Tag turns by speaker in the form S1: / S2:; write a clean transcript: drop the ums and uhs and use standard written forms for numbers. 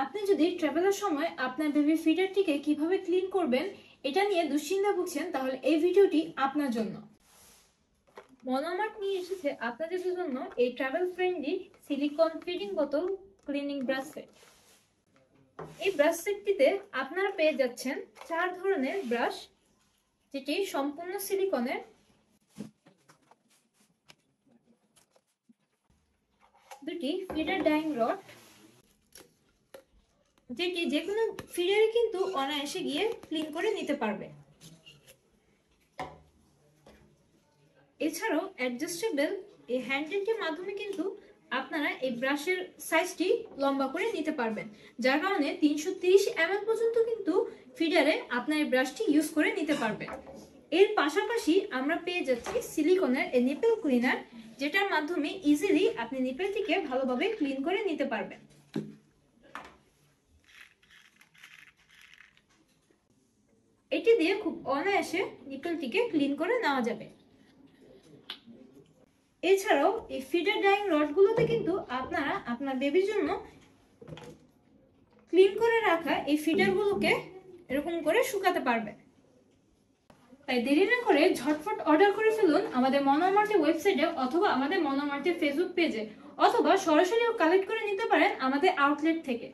S1: আপনি যদি ট্রাভেলের সময় আপনার বেবি ফিডারটিকে কিভাবে ক্লিন করবেন এটা নিয়ে দুশ্চিন্তা ভুগছেন, তাহলে এই ভিডিওটি আপনার জন্য। মনোমার্ট নিয়ে এসেছে আপনাদের জন্য এই ট্রাভেল ফ্রেন্ডলি সিলিকন ফিডিং বোতল ক্লিনিং ব্রাশ সেট। এই ব্রাশ সেটটিতে আপনারা পেয়ে যাচ্ছেন 4 ধরনের ব্রাশ, যেটি সম্পূর্ণ সিলিকনের, দুটি ফিডার ডাইং রড, যেটি যে কোনো ফিডারে কিন্তু অনায়াসে গিয়ে ক্লিন করে নিতে পারবে। এছাড়াও অ্যাডজাস্টেবল এই হ্যান্ডেলটির মাধ্যমে কিন্তু আপনারা এই ব্রাশের সাইজটি লম্বা করে নিতে পারবেন, যার কারণে 330 ml পর্যন্ত কিন্তু ফিডারে আপনার এই ব্রাশটি ইউজ করে নিতে পারবেন। এর পাশাপাশি আমরা পেয়ে যাচ্ছি সিলিকনের এই নিপেল ক্লিনার, যেটার মাধ্যমে ইজিলি আপনি নিপেলটিকে ভালোভাবে ক্লিন করে নিতে পারবেন। এটি দিয়ে খুব অনায়াসে নিপেলটিকে ক্লিন করে নেওয়া যাবে। এছাড়াও এই ফিডার ডাইং রডগুলোতে কিন্তু আপনারা আপনার বেবির জন্য ক্লিন করে রাখা এই ফিডারগুলোকে এরকম করে শুকাতে পারবেন। তাই দেরি না করে ঝটফট অর্ডার করে ফেলুন আমাদের মনোমার্টের ওয়েবসাইটে অথবা আমাদের মনোমার্টের ফেসবুক পেজে, অথবা সরাসরিও কালেক্ট করে নিতে পারেন আমাদের আউটলেট থেকে।